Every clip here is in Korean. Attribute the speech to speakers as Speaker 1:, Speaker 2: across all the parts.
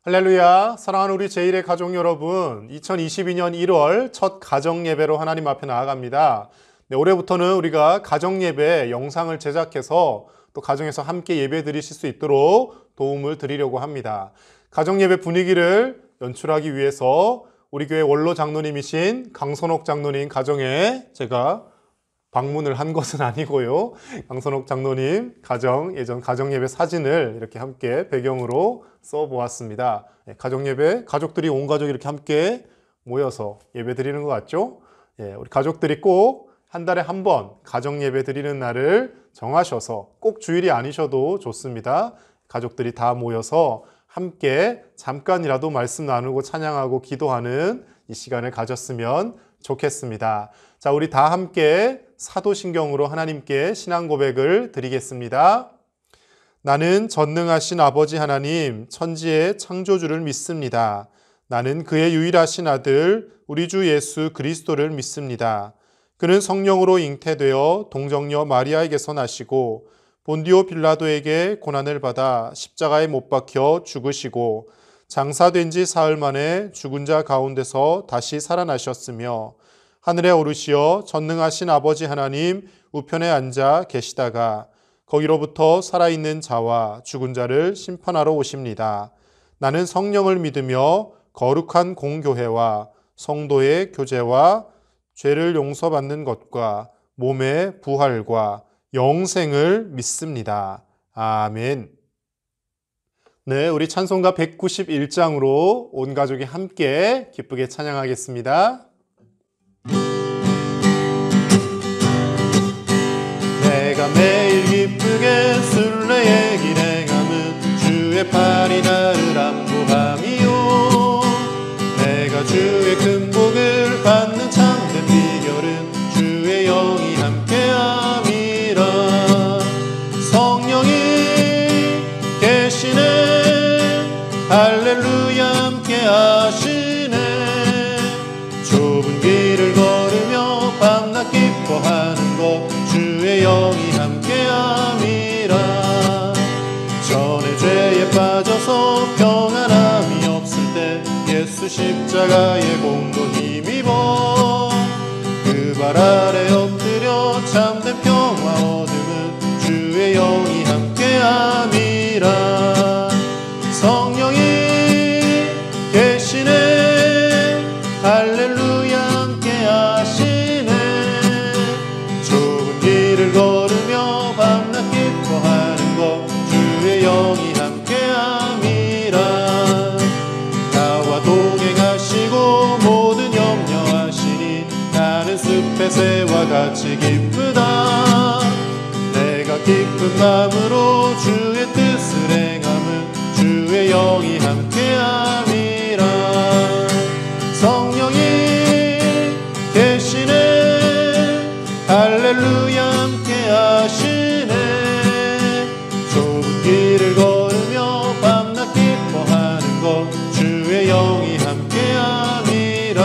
Speaker 1: 할렐루야, 사랑하는 우리 제1의 가족 여러분, 2022년 1월 첫 가정예배로 하나님 앞에 나아갑니다. 올해부터는 우리가 가정예배 영상을 제작해서 또 가정에서 함께 예배 드리실 수 있도록 도움을 드리려고 합니다. 가정예배 분위기를 연출하기 위해서 우리 교회 원로 장로님이신 강선옥 장로님 가정에 제가 방문을 한 것은 아니고요. 강선옥 장로님 예전 가정예배 사진을 이렇게 함께 배경으로 써보았습니다. 가정예배, 가족들이 온 가족이 이렇게 함께 모여서 예배 드리는 것 같죠? 우리 가족들이 꼭 한 달에 한 번 가정예배 드리는 날을 정하셔서 꼭 주일이 아니셔도 좋습니다. 가족들이 다 모여서 함께 잠깐이라도 말씀 나누고 찬양하고 기도하는 이 시간을 가졌으면 좋겠습니다. 자, 우리 다 함께 사도신경으로 하나님께 신앙 고백을 드리겠습니다. 나는 전능하신 아버지 하나님, 천지의 창조주를 믿습니다. 나는 그의 유일하신 아들, 우리 주 예수 그리스도를 믿습니다. 그는 성령으로 잉태되어 동정녀 마리아에게서 나시고 본디오 빌라도에게 고난을 받아 십자가에 못 박혀 죽으시고 장사된 지 사흘 만에 죽은 자 가운데서 다시 살아나셨으며 하늘에 오르시어 전능하신 아버지 하나님 우편에 앉아 계시다가 거기로부터 살아있는 자와 죽은 자를 심판하러 오십니다. 나는 성령을 믿으며 거룩한 공교회와 성도의 교제와 죄를 용서받는 것과 몸의 부활과 영생을 믿습니다. 아멘. 네, 우리 찬송가 191장으로 온 가족이 함께 기쁘게 찬양하겠습니다. 내가 매일 기쁘게 순례의 길 행함은 주의 팔이 나를 안보함이요. 내가 주의 큰 복을 받는 참된 비결은 주의 영이 함께함이라. 성령이 계시네, 할렐루야 함께하시네. 좁은 길을 걸으며 밤낮 기뻐하는 것 주의 영이 함께함이라. 전에 죄에 빠져서 평안함이 없을 때 예수 십자가의 공로 힘입어 그 발 아래 엎드려 참된 평화 얻음은 주의 영이 함께함이라. 성령이 계시네, 할렐루야 함께하시네. 좁은 길을 걸으며 밤낮 기뻐하는 것 주의 영이 함께함이라. 나와 동행하시고 모든 염려하시니 나는 숲의 새와 같이 기쁘다. 내가 기쁜 마음으로 주의 뜻을 행함은 주의 영이 함께함이라. 성령이 계시네, 할렐루야 함께하시네. 좁은 길을 걸으며 밤낮 기뻐하는 것 주의 영이 함께함이라.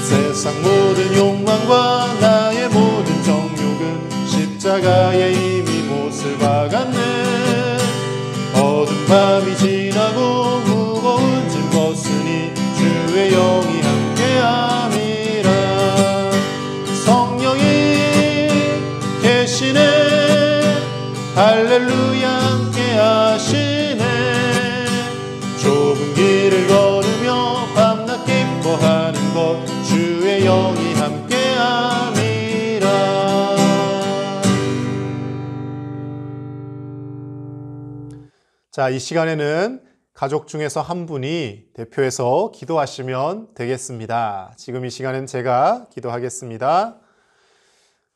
Speaker 1: 세상 모든 욕망과 나의 모든 정욕은 십자가에 이미 못을 박았네. 어두운 밤이 지나고 무거운 짐 벗으니 주의 영이 함께함이라. 성령이 계시네, 할렐루야 함께하시네. 좁은 길을 걸으며 밤낮 기뻐하는 것 주의 영이 함께함이라. 자, 이 시간에는 가족 중에서 한 분이 대표해서 기도하시면 되겠습니다. 지금 이 시간엔 제가 기도하겠습니다.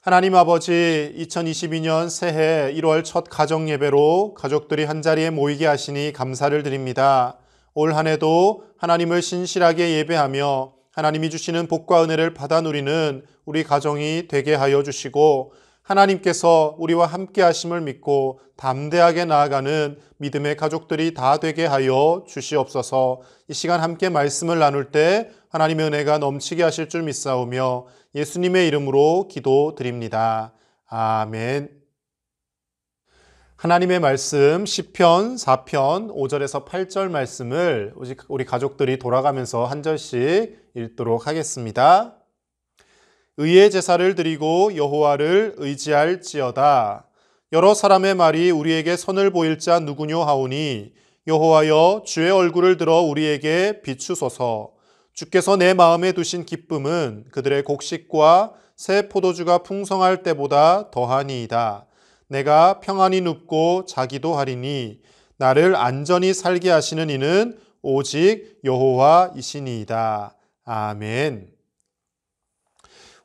Speaker 1: 하나님 아버지, 2022년 새해 1월 첫 가정예배로 가족들이 한자리에 모이게 하시니 감사를 드립니다. 올 한 해도 하나님을 신실하게 예배하며 하나님이 주시는 복과 은혜를 받아 누리는 우리 가정이 되게 하여 주시고 하나님께서 우리와 함께 하심을 믿고 담대하게 나아가는 믿음의 가족들이 다 되게 하여 주시옵소서. 이 시간 함께 말씀을 나눌 때 하나님의 은혜가 넘치게 하실 줄 믿사오며 예수님의 이름으로 기도드립니다. 아멘. 하나님의 말씀 시편 4편 5절에서 8절 말씀을 우리 가족들이 돌아가면서 한 절씩 읽도록 하겠습니다. 의의 제사를 드리고 여호와를 의지할지어다. 여러 사람의 말이 우리에게 선을 보일 자 누구뇨 하오니 여호와여 주의 얼굴을 들어 우리에게 비추소서. 주께서 내 마음에 두신 기쁨은 그들의 곡식과 새 포도주가 풍성할 때보다 더하니이다. 내가 평안히 눕고 자기도 하리니 나를 안전히 살게 하시는 이는 오직 여호와이시니이다. 아멘.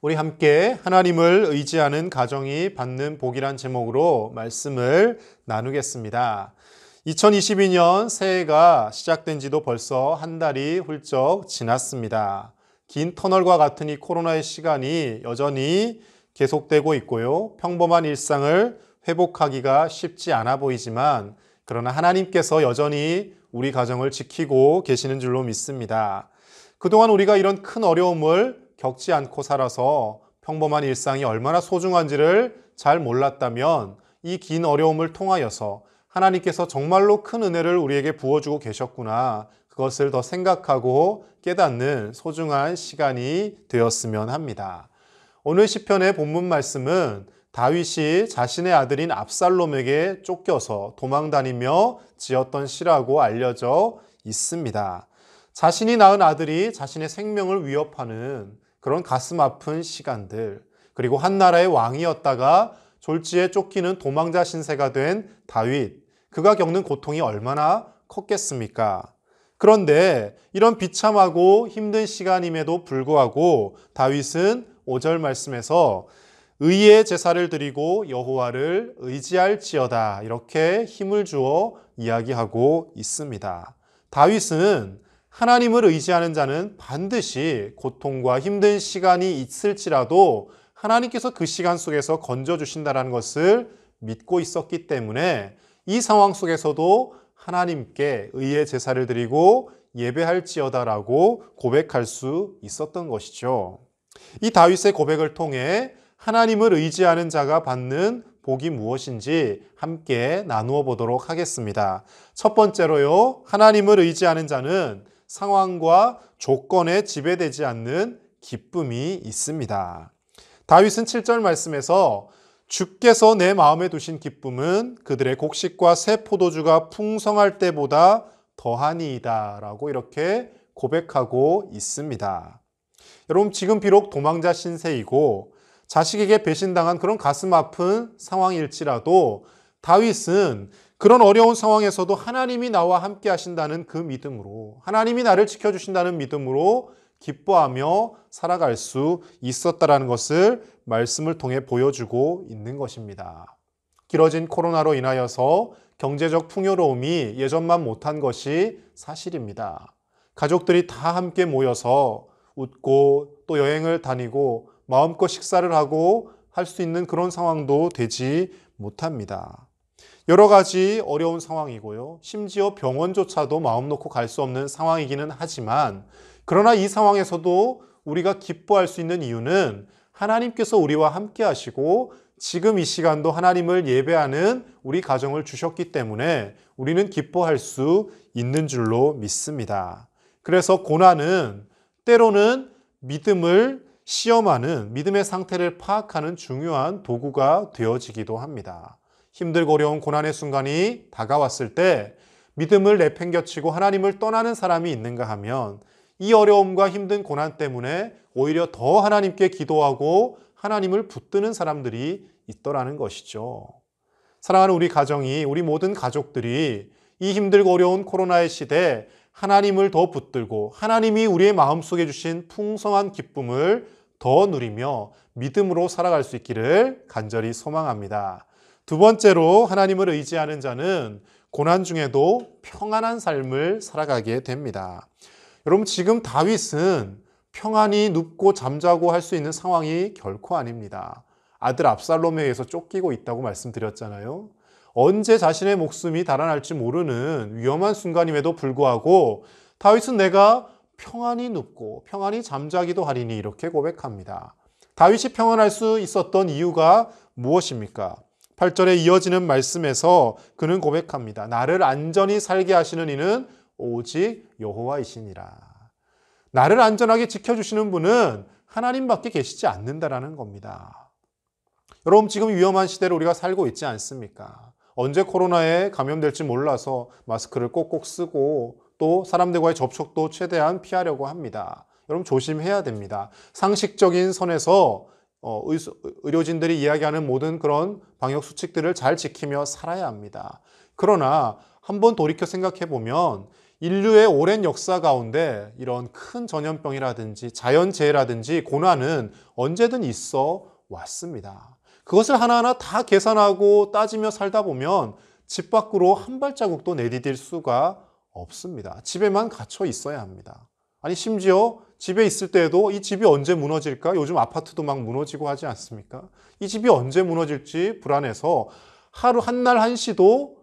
Speaker 1: 우리 함께 하나님을 의지하는 가정이 받는 복이란 제목으로 말씀을 나누겠습니다. 2022년 새해가 시작된 지도 벌써 한 달이 훌쩍 지났습니다. 긴 터널과 같은 이 코로나의 시간이 여전히 계속되고 있고요. 평범한 일상을 회복하기가 쉽지 않아 보이지만 그러나 하나님께서 여전히 우리 가정을 지키고 계시는 줄로 믿습니다. 그동안 우리가 이런 큰 어려움을 겪지 않고 살아서 평범한 일상이 얼마나 소중한지를 잘 몰랐다면 이 긴 어려움을 통하여서 하나님께서 정말로 큰 은혜를 우리에게 부어주고 계셨구나. 그것을 더 생각하고 깨닫는 소중한 시간이 되었으면 합니다. 오늘 시편의 본문 말씀은 다윗이 자신의 아들인 압살롬에게 쫓겨서 도망다니며 지었던 시라고 알려져 있습니다. 자신이 낳은 아들이 자신의 생명을 위협하는 그런 가슴 아픈 시간들, 그리고 한 나라의 왕이었다가 졸지에 쫓기는 도망자 신세가 된 다윗, 그가 겪는 고통이 얼마나 컸겠습니까? 그런데 이런 비참하고 힘든 시간임에도 불구하고 다윗은 5절 말씀에서 의의 제사를 드리고 여호와를 의지할지어다 이렇게 힘을 주어 이야기하고 있습니다. 다윗은 하나님을 의지하는 자는 반드시 고통과 힘든 시간이 있을지라도 하나님께서 그 시간 속에서 건져주신다는 것을 믿고 있었기 때문에 이 상황 속에서도 하나님께 의의 제사를 드리고 예배할지어다라고 고백할 수 있었던 것이죠. 이 다윗의 고백을 통해 하나님을 의지하는 자가 받는 복이 무엇인지 함께 나누어 보도록 하겠습니다. 첫 번째로요, 하나님을 의지하는 자는 상황과 조건에 지배되지 않는 기쁨이 있습니다. 다윗은 7절 말씀에서 주께서 내 마음에 두신 기쁨은 그들의 곡식과 새 포도주가 풍성할 때보다 더하니이다 라고 이렇게 고백하고 있습니다. 여러분, 지금 비록 도망자 신세이고 자식에게 배신당한 그런 가슴 아픈 상황일지라도 다윗은 그런 어려운 상황에서도 하나님이 나와 함께 하신다는 그 믿음으로, 하나님이 나를 지켜주신다는 믿음으로 기뻐하며 살아갈 수 있었다라는 것을 말씀을 통해 보여주고 있는 것입니다. 길어진 코로나로 인하여서 경제적 풍요로움이 예전만 못한 것이 사실입니다. 가족들이 다 함께 모여서 웃고 또 여행을 다니고 마음껏 식사를 하고 할 수 있는 그런 상황도 되지 못합니다. 여러 가지 어려운 상황이고요. 심지어 병원조차도 마음 놓고 갈 수 없는 상황이기는 하지만 그러나 이 상황에서도 우리가 기뻐할 수 있는 이유는 하나님께서 우리와 함께 하시고 지금 이 시간도 하나님을 예배하는 우리 가정을 주셨기 때문에 우리는 기뻐할 수 있는 줄로 믿습니다. 그래서 고난은 때로는 믿음을 시험하는, 믿음의 상태를 파악하는 중요한 도구가 되어지기도 합니다. 힘들고 어려운 고난의 순간이 다가왔을 때 믿음을 내팽겨치고 하나님을 떠나는 사람이 있는가 하면 이 어려움과 힘든 고난 때문에 오히려 더 하나님께 기도하고 하나님을 붙드는 사람들이 있더라는 것이죠. 사랑하는 우리 가정이, 우리 모든 가족들이 이 힘들고 어려운 코로나의 시대에 하나님을 더 붙들고 하나님이 우리의 마음속에 주신 풍성한 기쁨을 더 누리며 믿음으로 살아갈 수 있기를 간절히 소망합니다. 두 번째로 하나님을 의지하는 자는 고난 중에도 평안한 삶을 살아가게 됩니다. 여러분, 지금 다윗은 평안히 눕고 잠자고 할 수 있는 상황이 결코 아닙니다. 아들 압살롬에 의해서 쫓기고 있다고 말씀드렸잖아요. 언제 자신의 목숨이 달아날지 모르는 위험한 순간임에도 불구하고 다윗은 내가 평안히 눕고 평안히 잠자기도 하리니 이렇게 고백합니다. 다윗이 평안할 수 있었던 이유가 무엇입니까? 8절에 이어지는 말씀에서 그는 고백합니다. 나를 안전히 살게 하시는 이는 오직 여호와이시니라. 나를 안전하게 지켜주시는 분은 하나님밖에 계시지 않는다라는 겁니다. 여러분, 지금 위험한 시대를 우리가 살고 있지 않습니까? 언제 코로나에 감염될지 몰라서 마스크를 꼭꼭 쓰고 또 사람들과의 접촉도 최대한 피하려고 합니다. 여러분, 조심해야 됩니다. 상식적인 선에서 의료진들이 이야기하는 모든 그런 방역 수칙들을 잘 지키며 살아야 합니다. 그러나 한번 돌이켜 생각해 보면 인류의 오랜 역사 가운데 이런 큰 전염병이라든지 자연재해라든지 고난은 언제든 있어 왔습니다. 그것을 하나하나 다 계산하고 따지며 살다 보면 집 밖으로 한 발자국도 내디딜 수가 없습니다. 집에만 갇혀 있어야 합니다. 아니, 심지어 집에 있을 때에도 이 집이 언제 무너질까? 요즘 아파트도 막 무너지고 하지 않습니까? 이 집이 언제 무너질지 불안해서 하루 한날 한시도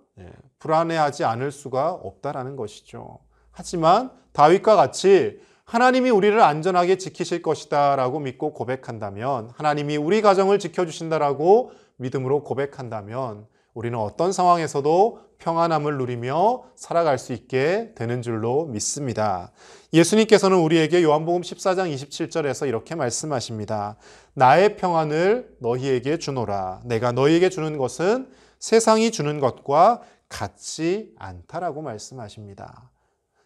Speaker 1: 불안해하지 않을 수가 없다라는 것이죠. 하지만 다윗과 같이 하나님이 우리를 안전하게 지키실 것이다 라고 믿고 고백한다면, 하나님이 우리 가정을 지켜주신다라고 믿음으로 고백한다면 우리는 어떤 상황에서도 평안함을 누리며 살아갈 수 있게 되는 줄로 믿습니다. 예수님께서는 우리에게 요한복음 14장 27절에서 이렇게 말씀하십니다. 나의 평안을 너희에게 주노라. 내가 너희에게 주는 것은 세상이 주는 것과 같지 않다라고 말씀하십니다.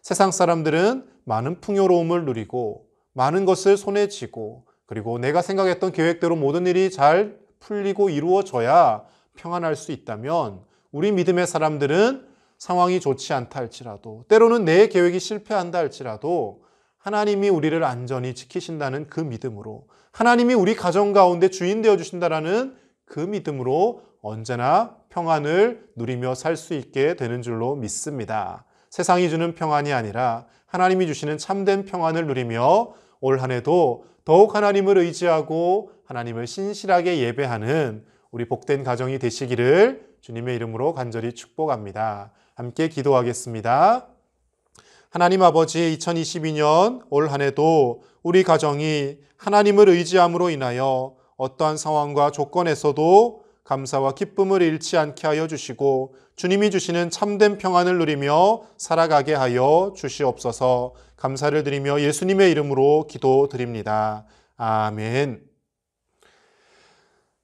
Speaker 1: 세상 사람들은 많은 풍요로움을 누리고 많은 것을 손에 쥐고 그리고 내가 생각했던 계획대로 모든 일이 잘 풀리고 이루어져야 평안할 수 있다면, 우리 믿음의 사람들은 상황이 좋지 않다 할지라도, 때로는 내 계획이 실패한다 할지라도 하나님이 우리를 안전히 지키신다는 그 믿음으로, 하나님이 우리 가정 가운데 주인 되어 주신다라는 그 믿음으로 언제나 평안을 누리며 살 수 있게 되는 줄로 믿습니다. 세상이 주는 평안이 아니라 하나님이 주시는 참된 평안을 누리며 올 한 해도 더욱 하나님을 의지하고 하나님을 신실하게 예배하는 우리 복된 가정이 되시기를 주님의 이름으로 간절히 축복합니다. 함께 기도하겠습니다. 하나님 아버지, 2022년 올 한 해도 우리 가정이 하나님을 의지함으로 인하여 어떠한 상황과 조건에서도 감사와 기쁨을 잃지 않게 하여 주시고 주님이 주시는 참된 평안을 누리며 살아가게 하여 주시옵소서. 감사를 드리며 예수님의 이름으로 기도드립니다. 아멘.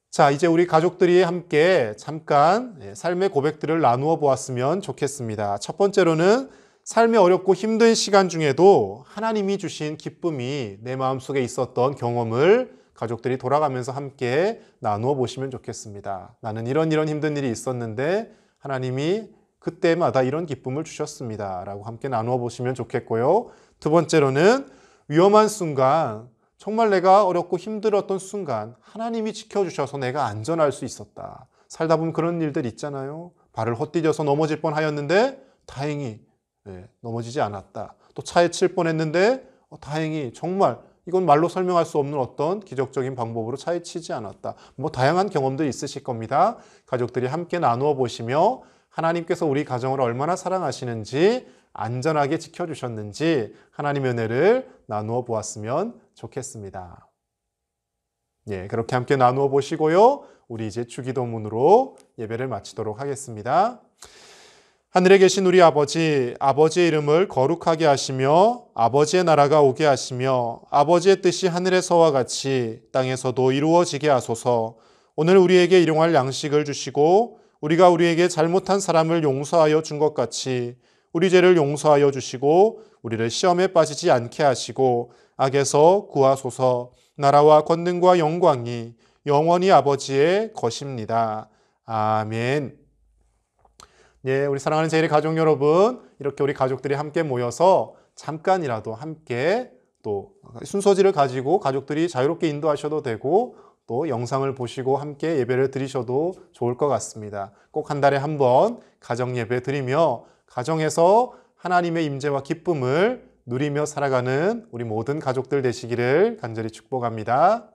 Speaker 1: 자, 이제 우리 가족들이 함께 잠깐 삶의 고백들을 나누어 보았으면 좋겠습니다. 첫 번째로는 삶의 어렵고 힘든 시간 중에도 하나님이 주신 기쁨이 내 마음속에 있었던 경험을 가족들이 돌아가면서 함께 나누어 보시면 좋겠습니다. 나는 이런 힘든 일이 있었는데 하나님이 그때마다 이런 기쁨을 주셨습니다 라고 함께 나누어 보시면 좋겠고요. 두 번째로는 위험한 순간, 정말 내가 어렵고 힘들었던 순간 하나님이 지켜주셔서 내가 안전할 수 있었다. 살다 보면 그런 일들 있잖아요. 발을 헛디뎌서 넘어질 뻔하였는데 다행히 넘어지지 않았다. 또 차에 칠 뻔했는데 다행히 정말 이건 말로 설명할 수 없는 어떤 기적적인 방법으로 차에 치지 않았다. 다양한 경험들이 있으실 겁니다. 가족들이 함께 나누어 보시며 하나님께서 우리 가정을 얼마나 사랑하시는지, 안전하게 지켜주셨는지 하나님의 은혜를 나누어 보았으면 좋겠습니다. 그렇게 함께 나누어 보시고요. 우리 이제 주기도문으로 예배를 마치도록 하겠습니다. 하늘에 계신 우리 아버지, 아버지의 이름을 거룩하게 하시며 아버지의 나라가 오게 하시며 아버지의 뜻이 하늘에서와 같이 땅에서도 이루어지게 하소서. 오늘 우리에게 일용할 양식을 주시고 우리가 우리에게 잘못한 사람을 용서하여 준 것 같이 우리 죄를 용서하여 주시고 우리를 시험에 빠지지 않게 하시고 악에서 구하소서. 나라와 권능과 영광이 영원히 아버지의 것입니다. 아멘. 우리 사랑하는 제1의 가족 여러분, 이렇게 우리 가족들이 함께 모여서 잠깐이라도 함께 또 순서지를 가지고 가족들이 자유롭게 인도하셔도 되고 또 영상을 보시고 함께 예배를 드리셔도 좋을 것 같습니다. 꼭 한 달에 한 번 가정 예배 드리며 가정에서 하나님의 임재와 기쁨을 누리며 살아가는 우리 모든 가족들 되시기를 간절히 축복합니다.